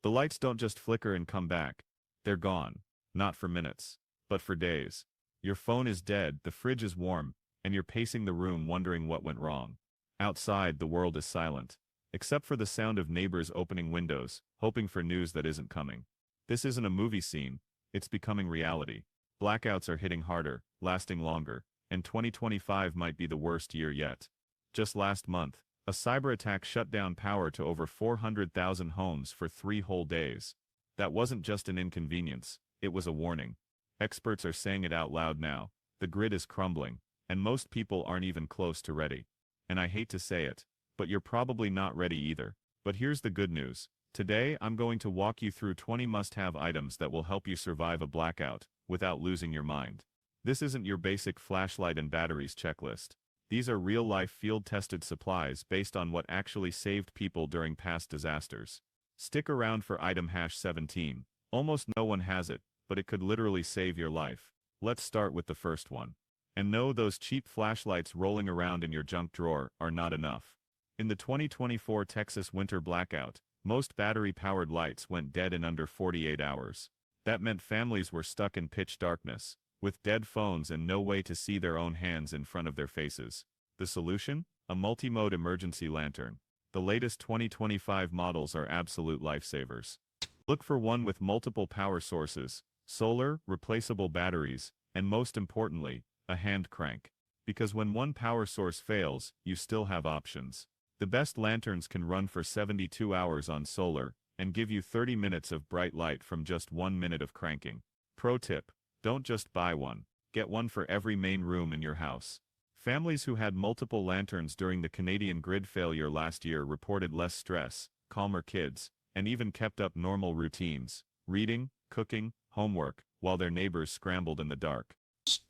The lights don't just flicker and come back. They're gone. Not for minutes, but for days. Your phone is dead, the fridge is warm, and you're pacing the room wondering what went wrong. Outside, the world is silent, except for the sound of neighbors opening windows, hoping for news that isn't coming. This isn't a movie scene, it's becoming reality. Blackouts are hitting harder, lasting longer, and 2025 might be the worst year yet. Just last month, a cyber attack shut down power to over 400,000 homes for 3 whole days. That wasn't just an inconvenience, it was a warning. Experts are saying it out loud now. The grid is crumbling, and most people aren't even close to ready. And I hate to say it, but you're probably not ready either. But here's the good news. Today, I'm going to walk you through 20 must-have items that will help you survive a blackout without losing your mind. This isn't your basic flashlight and batteries checklist. These are real-life field-tested supplies based on what actually saved people during past disasters. Stick around for item #17. Almost no one has it, but it could literally save your life. Let's start with the first one. And no, those cheap flashlights rolling around in your junk drawer are not enough. In the 2024 Texas winter blackout, most battery-powered lights went dead in under 48 hours. That meant families were stuck in pitch darkness, with dead phones and no way to see their own hands in front of their faces. The solution? A multi-mode emergency lantern. The latest 2025 models are absolute lifesavers. Look for one with multiple power sources, solar, replaceable batteries, and most importantly, a hand crank. Because when one power source fails, you still have options. The best lanterns can run for 72 hours on solar, and give you 30 minutes of bright light from just 1 minute of cranking. Pro tip: don't just buy one. Get one for every main room in your house. Families who had multiple lanterns during the Canadian grid failure last year reported less stress, calmer kids, and even kept up normal routines, reading, cooking, homework, while their neighbors scrambled in the dark.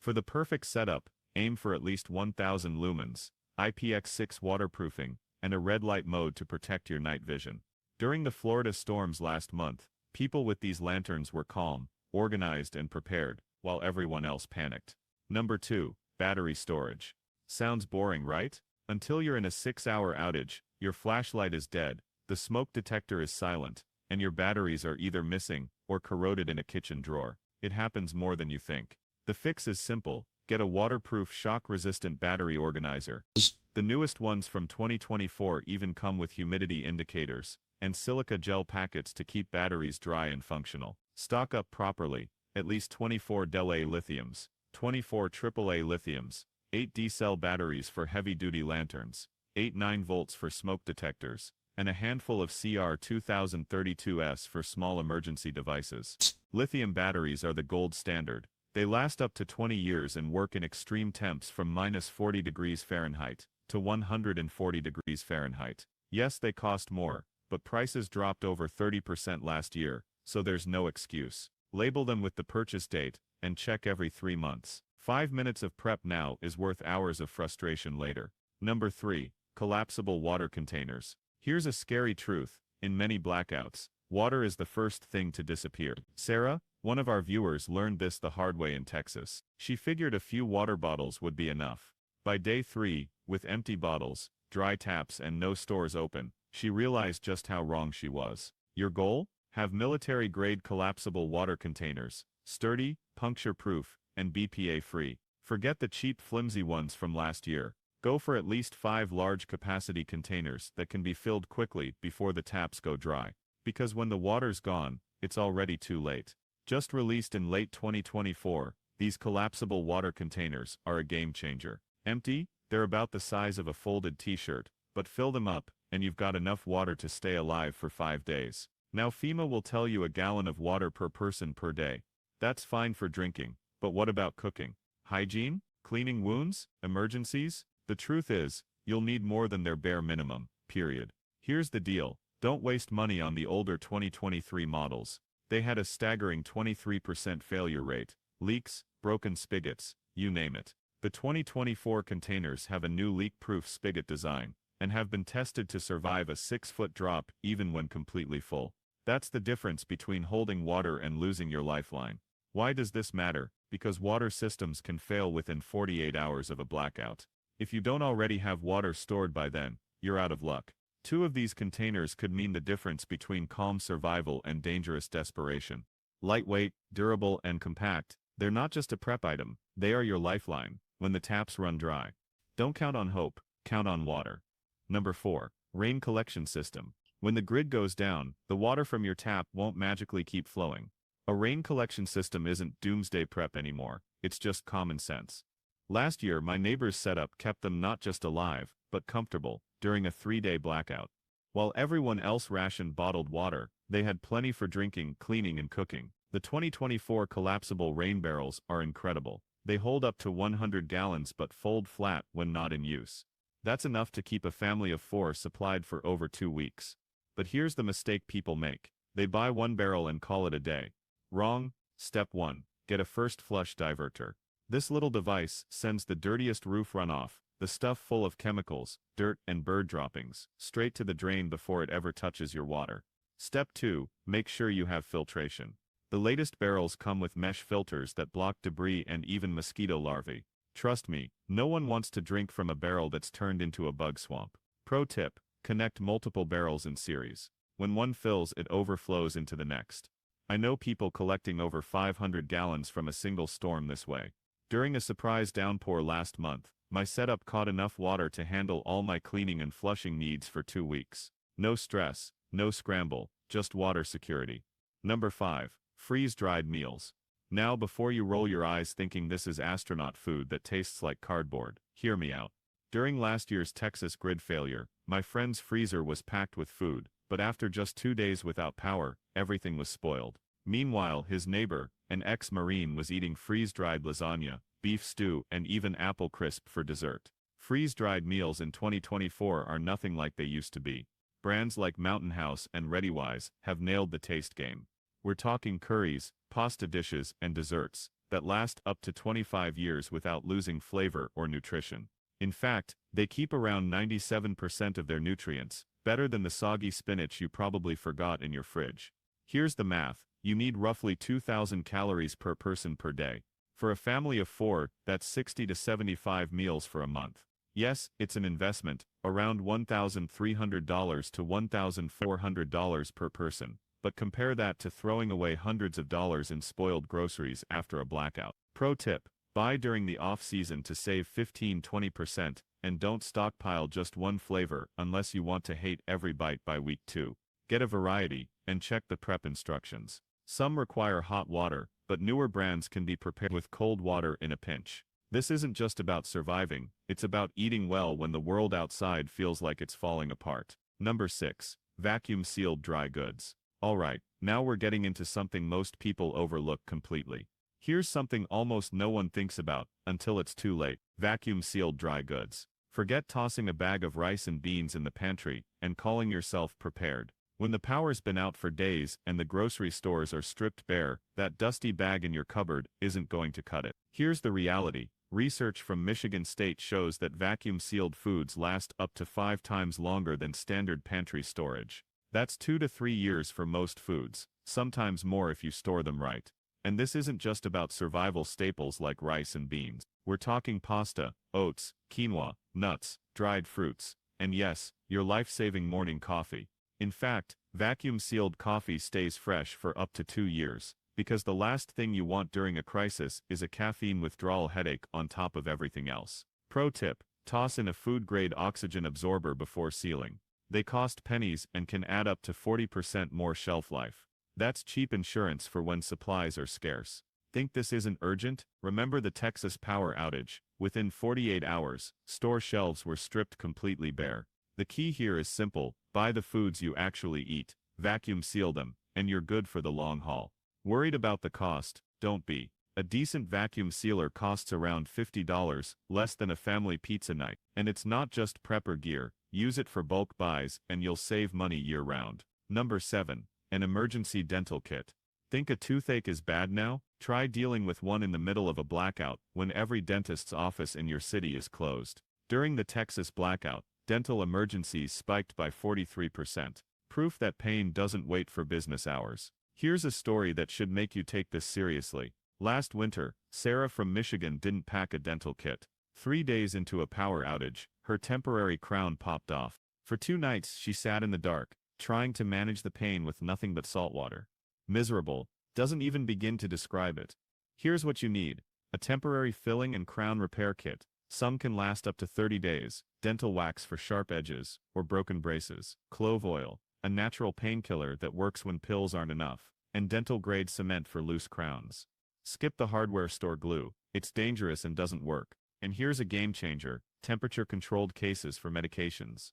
For the perfect setup, aim for at least 1000 lumens, IPX6 waterproofing, and a red light mode to protect your night vision. During the Florida storms last month, people with these lanterns were calm, organized and prepared, while everyone else panicked. Number 2. Battery storage. Sounds boring, right? Until you're in a 6-hour outage, your flashlight is dead, the smoke detector is silent, and your batteries are either missing or corroded in a kitchen drawer. It happens more than you think. The fix is simple: get a waterproof, shock-resistant battery organizer. The newest ones from 2024 even come with humidity indicators and silica gel packets to keep batteries dry and functional. Stock up properly: at least 24 AA lithiums, 24 AAA lithiums, 8 D-cell batteries for heavy-duty lanterns, 8 9-volts for smoke detectors, and a handful of CR2032S for small emergency devices. Lithium batteries are the gold standard. They last up to 20 years and work in extreme temps from -40 degrees Fahrenheit to 140 degrees Fahrenheit. Yes, they cost more, but prices dropped over 30% last year, so there's no excuse. Label them with the purchase date, and check every 3 months. 5 minutes of prep now is worth hours of frustration later. Number 3. Collapsible water containers. Here's a scary truth: in many blackouts, water is the first thing to disappear. Sarah, one of our viewers, learned this the hard way in Texas. She figured a few water bottles would be enough. By day 3, with empty bottles, dry taps and no stores open, she realized just how wrong she was. Your goal? Have military-grade collapsible water containers, sturdy, puncture-proof, and BPA-free. Forget the cheap, flimsy ones from last year. Go for at least 5 large-capacity containers that can be filled quickly before the taps go dry. Because when the water's gone, it's already too late. Just released in late 2024, these collapsible water containers are a game-changer. Empty? They're about the size of a folded t-shirt, but fill them up, and you've got enough water to stay alive for 5 days. Now FEMA will tell you a gallon of water per person per day. That's fine for drinking, but what about cooking? Hygiene? Cleaning wounds? Emergencies? The truth is, you'll need more than their bare minimum, period. Here's the deal: don't waste money on the older 2023 models. They had a staggering 23% failure rate. Leaks, broken spigots, you name it. The 2024 containers have a new leak-proof spigot design, and have been tested to survive a 6-foot drop even when completely full. That's the difference between holding water and losing your lifeline. Why does this matter? Because water systems can fail within 48 hours of a blackout. If you don't already have water stored by then, you're out of luck. Two of these containers could mean the difference between calm survival and dangerous desperation. Lightweight, durable, and compact, they're not just a prep item, they are your lifeline when the taps run dry. Don't count on hope, count on water. Number 4. Rain collection system. When the grid goes down, the water from your tap won't magically keep flowing. A rain collection system isn't doomsday prep anymore, it's just common sense. Last year my neighbor's setup kept them not just alive, but comfortable, during a 3-day blackout. While everyone else rationed bottled water, they had plenty for drinking, cleaning and cooking. The 2024 collapsible rain barrels are incredible. They hold up to 100 gallons but fold flat when not in use. That's enough to keep a family of 4 supplied for over 2 weeks. But here's the mistake people make. They buy one barrel and call it a day. Wrong. Step 1. Get a first flush diverter. This little device sends the dirtiest roof runoff, the stuff full of chemicals, dirt and bird droppings, straight to the drain before it ever touches your water. Step 2. Make sure you have filtration. The latest barrels come with mesh filters that block debris and even mosquito larvae. Trust me, no one wants to drink from a barrel that's turned into a bug swamp. Pro tip: connect multiple barrels in series. When one fills, it overflows into the next. I know people collecting over 500 gallons from a single storm this way. During a surprise downpour last month, my setup caught enough water to handle all my cleaning and flushing needs for 2 weeks. No stress, no scramble, just water security. Number 5. Freeze-dried meals. Now before you roll your eyes thinking this is astronaut food that tastes like cardboard, hear me out. During last year's Texas grid failure, my friend's freezer was packed with food, but after just 2 days without power, everything was spoiled. Meanwhile, his neighbor, an ex-Marine, was eating freeze-dried lasagna, beef stew, and even apple crisp for dessert. Freeze-dried meals in 2024 are nothing like they used to be. Brands like Mountain House and ReadyWise have nailed the taste game. We're talking curries, pasta dishes, and desserts that last up to 25 years without losing flavor or nutrition. In fact, they keep around 97% of their nutrients, better than the soggy spinach you probably forgot in your fridge. Here's the math: you need roughly 2,000 calories per person per day. For a family of 4, that's 60 to 75 meals for a month. Yes, it's an investment, around $1,300 to $1,400 per person. But compare that to throwing away hundreds of dollars in spoiled groceries after a blackout. Pro tip: buy during the off-season to save 15–20%, and don't stockpile just one flavor unless you want to hate every bite by week 2. Get a variety, and check the prep instructions. Some require hot water, but newer brands can be prepared with cold water in a pinch. This isn't just about surviving, it's about eating well when the world outside feels like it's falling apart. Number 6. Vacuum-sealed dry goods. Alright, now we're getting into something most people overlook completely. Here's something almost no one thinks about, until it's too late: vacuum-sealed dry goods. Forget tossing a bag of rice and beans in the pantry, and calling yourself prepared. When the power's been out for days and the grocery stores are stripped bare, that dusty bag in your cupboard isn't going to cut it. Here's the reality. Research from Michigan State shows that vacuum-sealed foods last up to 5 times longer than standard pantry storage. That's 2 to 3 years for most foods, sometimes more if you store them right. And this isn't just about survival staples like rice and beans. We're talking pasta, oats, quinoa, nuts, dried fruits, and yes, your life-saving morning coffee. In fact, vacuum-sealed coffee stays fresh for up to 2 years, because the last thing you want during a crisis is a caffeine withdrawal headache on top of everything else. Pro tip: toss in a food-grade oxygen absorber before sealing. They cost pennies and can add up to 40% more shelf life. That's cheap insurance for when supplies are scarce. Think this isn't urgent? Remember the Texas power outage. Within 48 hours, store shelves were stripped completely bare. The key here is simple: buy the foods you actually eat, vacuum seal them, and you're good for the long haul. Worried about the cost? Don't be. A decent vacuum sealer costs around $50, less than a family pizza night. And it's not just prepper gear. Use it for bulk buys and you'll save money year-round. Number 7. An emergency dental kit. Think a toothache is bad now? Try dealing with one in the middle of a blackout, when every dentist's office in your city is closed. During the Texas blackout, dental emergencies spiked by 43%. Proof that pain doesn't wait for business hours. Here's a story that should make you take this seriously. Last winter, Sarah from Michigan didn't pack a dental kit. 3 days into a power outage, her temporary crown popped off. For 2 nights she sat in the dark, trying to manage the pain with nothing but salt water. Miserable, doesn't even begin to describe it. Here's what you need: a temporary filling and crown repair kit. Some can last up to 30 days, dental wax for sharp edges, or broken braces, clove oil, a natural painkiller that works when pills aren't enough, and dental-grade cement for loose crowns. Skip the hardware store glue, it's dangerous and doesn't work. And here's a game changer: temperature-controlled cases for medications.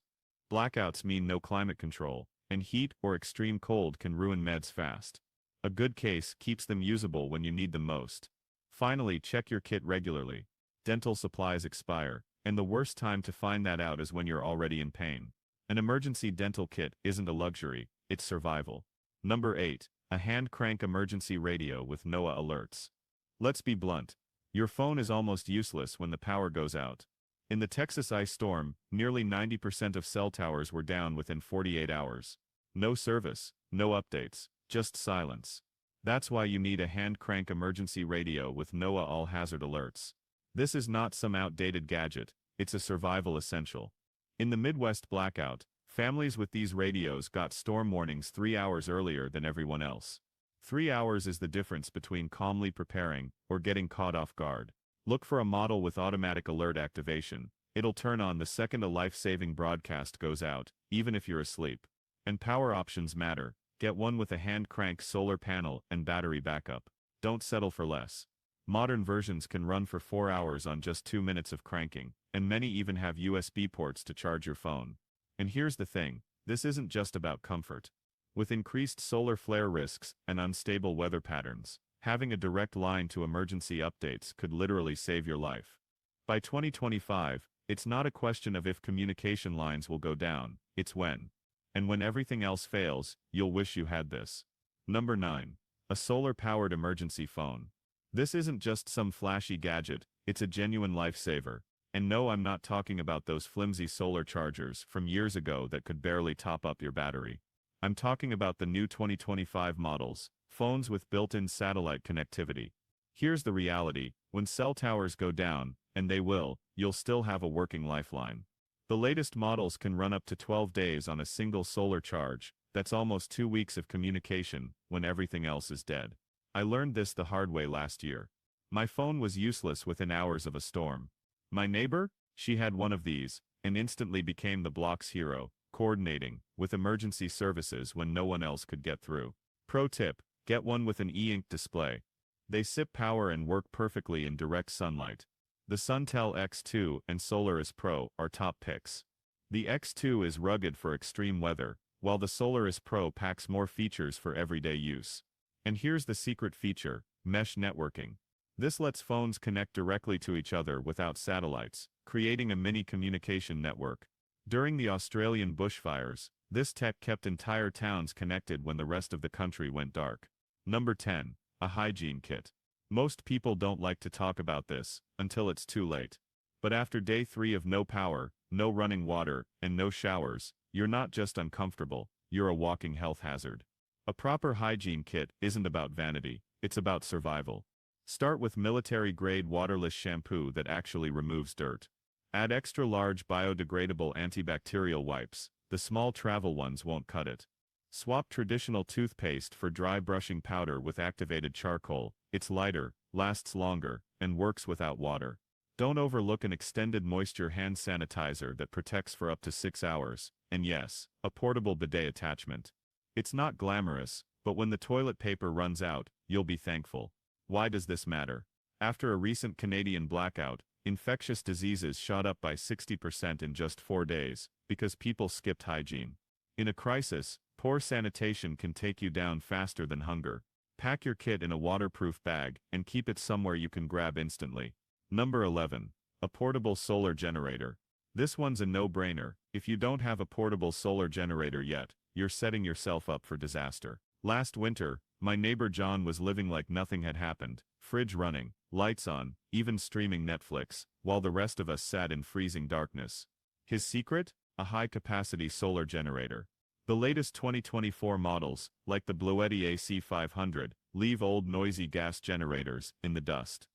Blackouts mean no climate control, and heat or extreme cold can ruin meds fast. A good case keeps them usable when you need them most. Finally, check your kit regularly. Dental supplies expire, and the worst time to find that out is when you're already in pain. An emergency dental kit isn't a luxury, it's survival. Number 8. A hand crank emergency radio with NOAA alerts. Let's be blunt. Your phone is almost useless when the power goes out. In the Texas ice storm, nearly 90% of cell towers were down within 48 hours. No service, no updates, just silence. That's why you need a hand crank emergency radio with NOAA all-hazard alerts. This is not some outdated gadget, it's a survival essential. In the Midwest blackout, families with these radios got storm warnings 3 hours earlier than everyone else. 3 hours is the difference between calmly preparing or getting caught off guard. Look for a model with automatic alert activation. It'll turn on the second a life-saving broadcast goes out, even if you're asleep. And power options matter. Get one with a hand crank solar panel and battery backup. Don't settle for less. Modern versions can run for 4 hours on just 2 minutes of cranking, and many even have USB ports to charge your phone. And here's the thing, this isn't just about comfort. With increased solar flare risks and unstable weather patterns, having a direct line to emergency updates could literally save your life. By 2025, it's not a question of if communication lines will go down, it's when. And when everything else fails, you'll wish you had this. Number 9. A solar-powered emergency phone. This isn't just some flashy gadget, it's a genuine lifesaver. And no, I'm not talking about those flimsy solar chargers from years ago that could barely top up your battery. I'm talking about the new 2025 models, phones with built-in satellite connectivity. Here's the reality: when cell towers go down, and they will, you'll still have a working lifeline. The latest models can run up to 12 days on a single solar charge. That's almost 2 weeks of communication when everything else is dead. I learned this the hard way last year. My phone was useless within hours of a storm. My neighbor? She had one of these, and instantly became the block's hero, coordinating with emergency services when no one else could get through. Pro tip: get one with an e-ink display. They sip power and work perfectly in direct sunlight. The Suntel X2 and Solaris Pro are top picks. The X2 is rugged for extreme weather, while the Solaris Pro packs more features for everyday use. And here's the secret feature: mesh networking. This lets phones connect directly to each other without satellites, creating a mini communication network. During the Australian bushfires, this tech kept entire towns connected when the rest of the country went dark. Number 10. A hygiene kit. Most people don't like to talk about this until it's too late. But after day 3 of no power, no running water, and no showers, you're not just uncomfortable, you're a walking health hazard. A proper hygiene kit isn't about vanity, it's about survival. Start with military-grade waterless shampoo that actually removes dirt. Add extra-large biodegradable antibacterial wipes, the small travel ones won't cut it. Swap traditional toothpaste for dry brushing powder with activated charcoal. It's lighter, lasts longer, and works without water. Don't overlook an extended moisture hand sanitizer that protects for up to 6 hours, and yes, a portable bidet attachment. It's not glamorous, but when the toilet paper runs out, you'll be thankful. Why does this matter? After a recent Canadian blackout, infectious diseases shot up by 60% in just 4 days, because people skipped hygiene. In a crisis, poor sanitation can take you down faster than hunger. Pack your kit in a waterproof bag and keep it somewhere you can grab instantly. Number 11. A portable solar generator. This one's a no-brainer. If you don't have a portable solar generator yet, you're setting yourself up for disaster. Last winter, my neighbor John was living like nothing had happened, fridge running, lights on, even streaming Netflix, while the rest of us sat in freezing darkness. His secret? A high-capacity solar generator. The latest 2024 models, like the Bluetti AC500, leave old noisy gas generators in the dust.